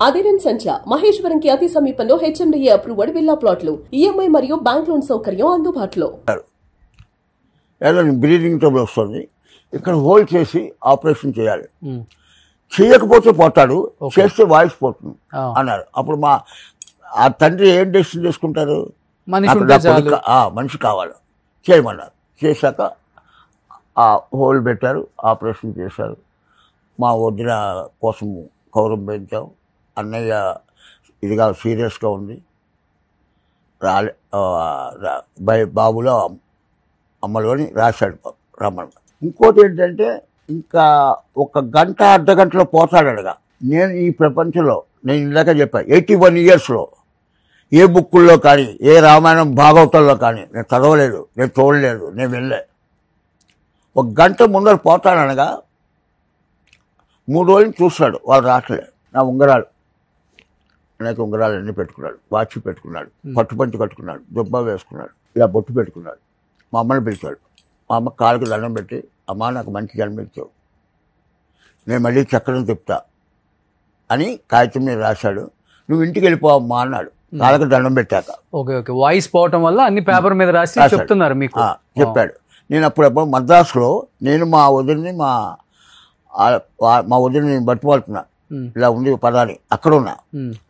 అదిరెన్ సంచ మహేశ్వరంకి అతి సమీపంలో HMDA approved villa ప్లాట్లు ఈఎంఐ మరియు బ్యాంక్ లోన్ సౌకర్యం అందుబాటులో. బ్రీదింగ్ ట్రబుల్ వస్తుంది, ఇక్కడ హోల్డ్ చేసి ఆపరేషన్ చేయాలి, చేయకపోతే పోతాడు, చేస్తే వాయిస్ పోతుంది అన్నారు. అప్పుడు ఆ తండ్రి ఏం డెసిషన్ తీసుకుంటారు, మనిషి కావాలి, చేయమన్నారు. చేశాక ఆ హోల్ పెట్టారు, ఆపరేషన్ చేశారు. మా వదిన కోసం కౌరం పెంచాం. అన్నయ్య ఇదిగా సీరియస్గా ఉంది, బాబులో అమ్మలోని రాశాడు రమ్మన్న. ఇంకోటి ఏంటంటే ఇంకా 1 గంట అర్ధగంటలో పోతాడనగా. నేను ఈ ప్రపంచంలో నేను ఇందాక చెప్పాను 81 yearsలో ఏ బుక్కుల్లో కానీ ఏ రామాయణం భాగవతంలో కానీ నేను చదవలేదు, నేను చూడలేదు, నేను వెళ్ళే. 1 గంట ముందర పోతాడనగా 3 రోజులు చూస్తాడు, వాళ్ళు రావట్లేదు. నా ఉంగరాలు అనేక ఉంగరాలు అన్నీ పెట్టుకున్నాడు, వాచ్ పెట్టుకున్నాడు, పట్టుపంచి కట్టుకున్నాడు, దుబ్బ వేసుకున్నాడు, ఇలా బొట్టు పెట్టుకున్నాడు. మా అమ్మని పిలిచాడు. మా అమ్మ కాళ్ళకి దండం పెట్టి, అమ్మ నాకు మంచి జన్మించావు, నేను మళ్ళీ చక్రం తిప్పుతా అని కాగితం మీద రాశాడు. నువ్వు ఇంటికి వెళ్ళిపోవమ్మా అన్నాడు కాళ్ళకి దండం పెట్టాక. వాయిస్ పోవటం వల్ల అన్ని పేపర్ మీద రాసి చెప్తున్నారు మీకు చెప్పాడు. నేను అప్పుడప్పుడు మద్రాసులో నేను మా వదిలిని మా వదిలిని బట్టుపడుతున్నా, ఇలా ఉంది పదాన్ని, అక్కడ ఉన్నా.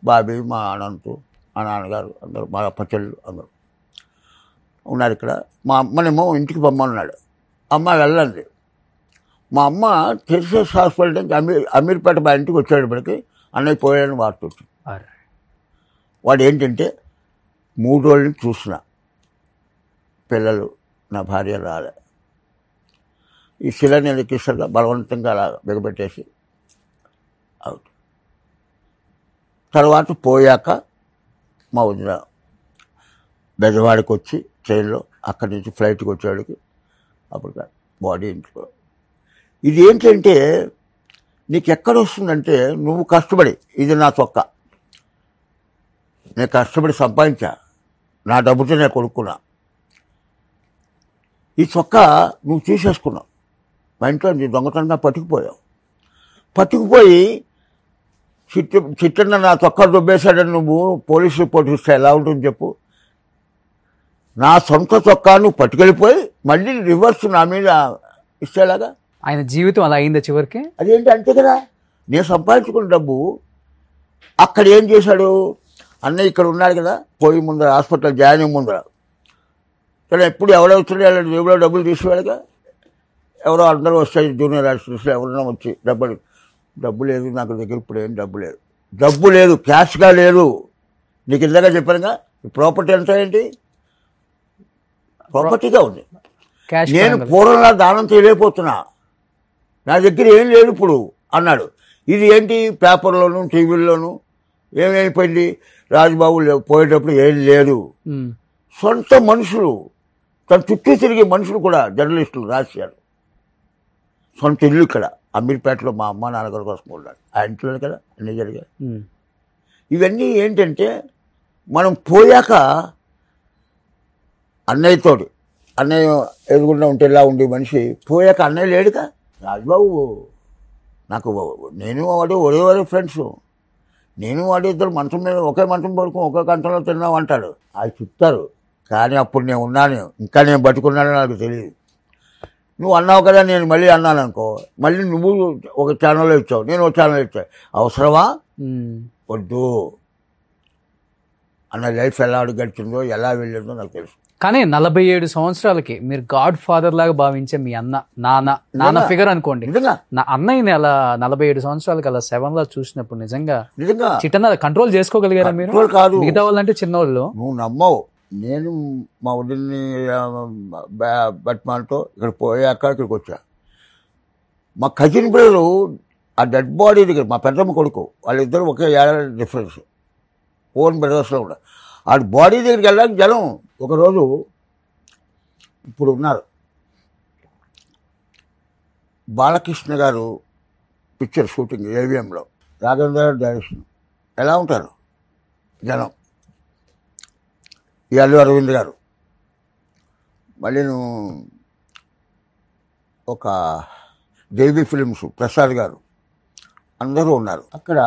బాబీ, మా అనంతు, మా నాన్నగారు అందరూ, మా పచ్చళ్ళు అందరూ ఉన్నారు ఇక్కడ. మా అమ్మనేమో ఇంటికి పొమ్మన్నాడు. అమ్మ వెళ్ళండి. మా అమ్మ టెరిసెస్ హాస్పిటల్ నుంచి అమీర్పేట మా ఇంటికి వచ్చేటప్పటికి అన్నయ్య పోయాడని వార్త వచ్చింది. వాడు ఏంటంటే 3 రోజులు చూసిన పిల్లలు, నా భార్య రాలే. ఈ శిలని ఎక్కిస్తాగా బలవంతంగా అలా బిగబెట్టేసి అవుట్. తర్వాత పోయాక మా వదిన బెజవాడికి వచ్చి ట్రైన్లో, అక్కడి నుంచి ఫ్లైట్కి వచ్చేవాడికి అప్పుడు బాడీ ఇంట్లో. ఇది ఏంటంటే నీకు ఎక్కడ వస్తుందంటే నువ్వు కష్టపడి, ఇది నా చొక్కా, నేను కష్టపడి సంపాదించా, నా డబ్బుతో నేను కొనుక్కున్నా, ఈ చొక్కా నువ్వు తీసేసుకున్నావు, మా ఇంట్లో నీ దొంగతనంగా పట్టుకుపోయి చిట్టన్న నా చొక్కా దుబ్బేశాడని నువ్వు పోలీస్ రిపోర్ట్ ఇస్తే ఎలా ఉంటుంది చెప్పు. నా సొంత చొక్కా నువ్వు పట్టుకెళ్ళిపోయి మళ్ళీ రివర్స్ నా మీద ఇచ్చేలాగా ఆయన జీవితం అలా అయిందా చివరికి? అదేంటి అంతే కదా, నేను సంపాదించుకున్న డబ్బు. అక్కడ ఏం చేశాడు అన్నయ్య, ఇక్కడ ఉన్నాడు కదా, పోయి ముందర హాస్పిటల్ జాయిన్ అయ్యి ముందర కానీ ఎప్పుడు ఎవడవుతుంది వాళ్ళ జేబులో డబ్బులు తీసేవాడుగా. ఎవరో అందరూ వస్తాయి, జూనియర్ ఆర్టిస్టులు ఎవరైనా వచ్చి డబ్బు లేదు నాకు దగ్గర, ఇప్పుడు ఏం డబ్బు లేదు, క్యాష్గా లేదు. నీకు ఇందాక చెప్పానుగా ప్రాపర్టీ ఎంత ఏంటి, ప్రాపర్టీగా ఉంది. నేను పూర్వంలా దానం చేయలేకపోతున్నా, నా దగ్గర ఏం లేదు ఇప్పుడు అన్నాడు. ఇది ఏంటి పేపర్లోను టీవీల్లోనూ ఏమైపోయింది, రాజబాబు పోయేటప్పుడు ఏం లేదు. సొంత మనుషులు, తన చుట్టూ తిరిగే మనుషులు కూడా జర్నలిస్టులు రాశారు. సొంత ఇల్లు ఇక్కడ అమీర్పేటలో మా అమ్మ నాన్నగారి కోసం ఉన్నాడు, ఆ ఇంట్లోనే కదా అన్నీ జరిగాయి. ఇవన్నీ ఏంటంటే మనం పోయాక అన్నయ్యతోటి, అన్నయ్య ఎదుగుండా ఉంటే ఇలా ఉండే మనిషి పోయాక అన్నయ్య లేడుగా. రాజబాబు నాకు, నేను వాడు ఒరే ఫ్రెండ్స్, నేను వాడు ఇద్దరు మంచం మీద ఒకే మంచం పడుకుని ఒకే కంటంలో తిన్నాం అంటాడు. అది చెప్తారు, కానీ అప్పుడు నేను ఉన్నాను, ఇంకా నేను బతుకున్నానో నాకు తెలియదు. నువ్వు అన్నావు కదా, నేను మళ్ళీ అన్నాను అనుకో, మళ్ళీ నువ్వు ఒక ఛానల్లో ఇచ్చావు, నేను ఒక ఛానల్ ఇచ్చావు, అవసరమా? వద్దు. అన్న లైఫ్ ఎలా గడిచిందో ఎలా వెళ్ళిందో నాకు తెలుసు. కానీ 47 సంవత్సరాలకి మీరు గాడ్ ఫాదర్ లాగా భావించే మీ నాన్న ఫిగర్ అనుకోండి, నా అన్నయ్యని అలా 47 సంవత్సరాలకి అలా 7లా చూసినప్పుడు నిజంగా చిట్టన్న కంట్రోల్ చేసుకోగలిగారా మీరు? కాదు, మిగతా వాళ్ళంటే చిన్నవాళ్ళు. నువ్వు నమ్మవు. నేను మా వదిలిని బట్మాన్తో ఇక్కడ పోయాక ఇక్కడికి వచ్చా. మా కజిన్ బ్రదరు ఆ డెడ్ బాడీ దగ్గర, మా పెద్దమ్మ కొడుకు, వాళ్ళిద్దరు ఒకే ఏడాది డిఫరెన్స్, ఓన్ బ్రదర్స్లో కూడా. ఆ బాడీ దగ్గరికి వెళ్ళడానికి జనం. ఒకరోజు ఇప్పుడు ఉన్నారు బాలకృష్ణ గారు పిక్చర్ షూటింగ్ ఏవిఎంలో, రాఘవేంద్ర డైరెక్షన్, ఎలా ఉంటారు జనం. ఈ అల్లు అరవింద్ గారు, మళ్ళీ ఒక దేవి ఫిలిమ్స్ ప్రసాద్ గారు, అందరూ ఉన్నారు అక్కడ.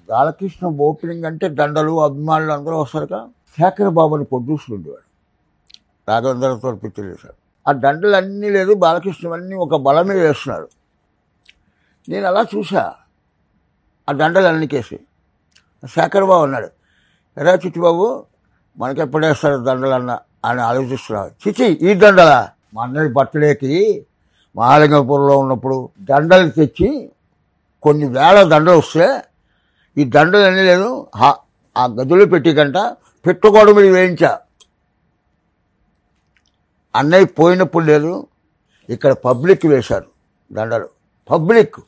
బాలకృష్ణ ఓపెనింగ్ అంటే దండలు అభిమానులు అందరూ వస్తారుగా. శేఖర్ బాబుని ప్రొడ్యూసర్ ఉండేవాడు, రాఘవేంద్రతో పిక్చర్ చేశాడు. ఆ దండలు అన్నీ లేదు, బాలకృష్ణ అన్నీ ఒక బలం మీద వేస్తున్నారు. నేను అలా చూసా ఆ దండలు అన్ని కేసి. శేఖర్ బాబు అన్నాడు, ఎరా చిట్టిబాబు మనకి ఎప్పుడు వేస్తారు దండలు అని ఆలోచిస్తున్నాడు. చిచి ఈ దండలా? మా అన్నయ్య బర్త్డేకి మహాలింగపురంలో ఉన్నప్పుడు దండలు తెచ్చి కొన్ని వేల దండలు వస్తే ఈ దండలు అన్నీ లేదు, ఆ గదిలో పెట్టి కంట పెట్టుకోవడం మీద వేయించా. అన్నయ్య పోయినప్పుడు లేదు, ఇక్కడ పబ్లిక్ వేశారు దండలు. పబ్లిక్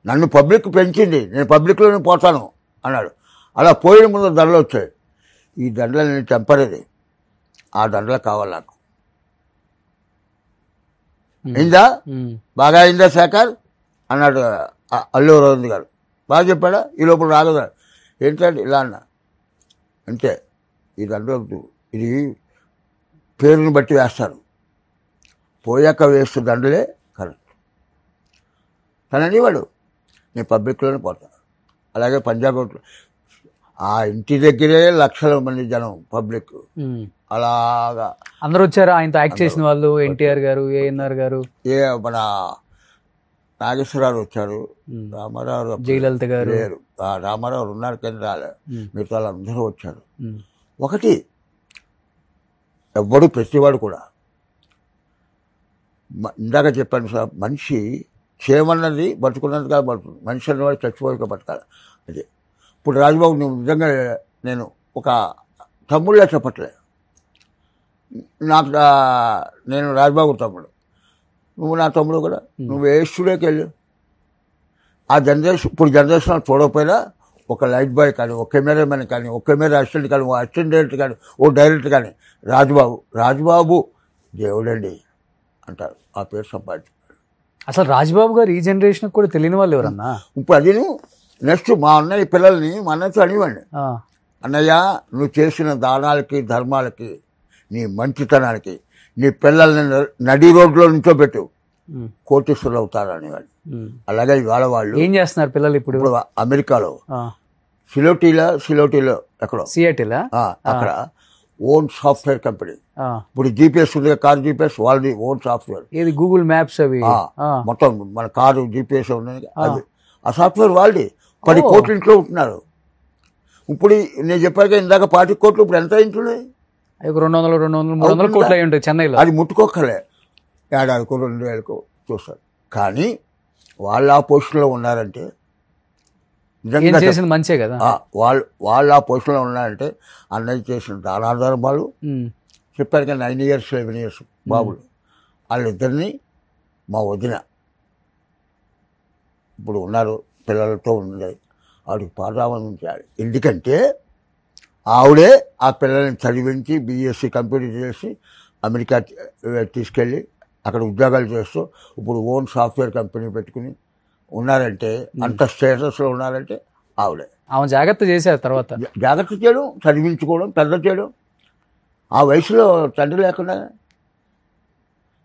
నన్ను పబ్లిక్ పెంచింది, నేను పబ్లిక్లోనే పోతాను అన్నాడు. అలా పోయిన ముందు దండలు వచ్చాయి. ఈ దండలు నేను టెంపరీ, ఆ దండలు కావాలి నాకు. అయిందా? బాగా అయిందా శేఖర్ అన్నాడు అల్లు అరవింద్ గారు. బాగా చెప్పాడా? ఈ లోపల రాగదా ఏంటంటే ఇలా అన్నా. అంతే, ఈ దండలు ఇది పేరుని బట్టి వేస్తారు, పోయాక వేస్తే దండలే కరెక్ట్. తననివాడు నేను పబ్లిక్లోనే పోతాను. అలాగే పంజాబ్ ఆ ఇంటి దగ్గరే లక్షల మంది జనం పబ్లిక్. అలాగా అందరూ వచ్చారు ఆయనతో యాక్ట్ చేసిన వాళ్ళు. ఎన్టీఆర్ గారు, ఏఎన్ఆర్ గారు, మన నాగేశ్వరరావు వచ్చారు, రామారావు, జయలలిత గారు లేరు. రామారావు ఉన్నారు కానీ రాలేదు, మిగతా వాళ్ళందరూ వచ్చారు. ఒకటి ఎవ్వడు ప్రతివాడు కూడా ఇందాక చెప్పాను సార్, మనిషి చేయమన్నది బతుకున్నది కాదు బతుకు, మనిషి అన్నవాడు చచ్చిపోయాక బతకాలి. అదే ఇప్పుడు రాజబాబు నువ్వు నిజంగా నేను ఒక తమ్ముళ్ళే చెప్పట్లే, నాకు నేను రాజబాబు తమ్ముడు, నువ్వు నా తమ్ముడు కూడా. నువ్వు ఏ స్టూడియోకి వెళ్ళు, ఆ జనరేషన్ ఇప్పుడు జనరేషన్ చూడకపోయినా ఒక లైట్ బాయ్ కానీ, ఒక కెమెరామెన్ కానీ, ఒక కెమెరా అసిస్టెంట్ కానీ, ఓ అసిస్టెంట్ డైరెక్టర్ కానీ, ఓ డైరెక్టర్ కానీ రాజబాబు దేవుడండి అంటారు. ఆ పేరు సంపాదించారు. అసలు రాజబాబు గారు ఈ జనరేషన్ కూడా తెలియని వాళ్ళు ఎవరన్నా? ఇప్పుడు అది నెక్స్ట్ మా అన్నయ్య పిల్లల్ని మా అన్నయ్యతో అనివ్వండి, అన్నయ్య నువ్వు చేసిన దానాలకి ధర్మాలకి నీ మంచితనానికి నీ పిల్లల్ని నడి రోడ్లో నుంచోబెట్టు, కోటీశ్వరులు అవుతారు అనేవాడు. అలాగే ఇవాళ వాళ్ళు ఏం చేస్తున్నారు పిల్లలు? ఇప్పుడు అమెరికాలో సిలోటీలో ఎక్కడో సియాటిల్ అక్కడ ఓన్ సాఫ్ట్వేర్ కంపెనీ. ఇప్పుడు జీపీఎస్ ఉంది, కార్ జీపీఎస్ వాళ్ళది ఓన్ సాఫ్ట్వేర్. ఏది గూగుల్ మ్యాప్స్ అవి మొత్తం మన కారు జీపీఎస్ ఉన్నది, అది ఆ సాఫ్ట్వేర్ వాళ్ళది. 10 కోట్ల ఇంట్లో ఉంటున్నారు. ఇప్పుడు నేను చెప్పాక ఇందాక 40 కోట్లు, ఇప్పుడు ఎంత ఇంటున్నాయి? 200, 300 కోట్లు అయి ఉంటాయి చెన్నైలో. అది ముట్టుకోకలే, ఏడాదికో 2000కో చూస్తారు. కానీ వాళ్ళు ఆ పొజిషన్లో ఉన్నారంటే చేసింది మంచే కదా. వాళ్ళు ఆ పొజిషన్లో ఉన్నారంటే అన్నయ్య చేసిన దానాధర్మాలు చెప్పారు కదా. 9 years 11 years బాబులు వాళ్ళిద్దరిని మా వదిన ఇప్పుడు ఉన్నారు, పిల్లలతో ఉన్నది, ఆవిడకి పాదావందనం చేయాలి. ఎందుకంటే ఆవిడే ఆ పిల్లల్ని చదివించి బీఎస్సీ కంప్యూటర్ చేసి అమెరికా తీసుకెళ్ళి అక్కడ ఉద్యోగాలు చేస్తూ ఇప్పుడు ఓన్ సాఫ్ట్వేర్ కంపెనీ పెట్టుకుని ఉన్నారంటే, అంత స్టేటస్లో ఉన్నారంటే ఆవిడే. ఆమె జాగ్రత్త చేశారు. తర్వాత జాగ్రత్త చేయడం, చదివించుకోవడం, పెద్ద చేయడం. ఆ వయసులో తండ్రి లేకుండా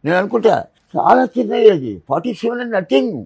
నేను అనుకుంటా చాలా చిన్న ఏజ్, 47 అండ్ నథింగ్.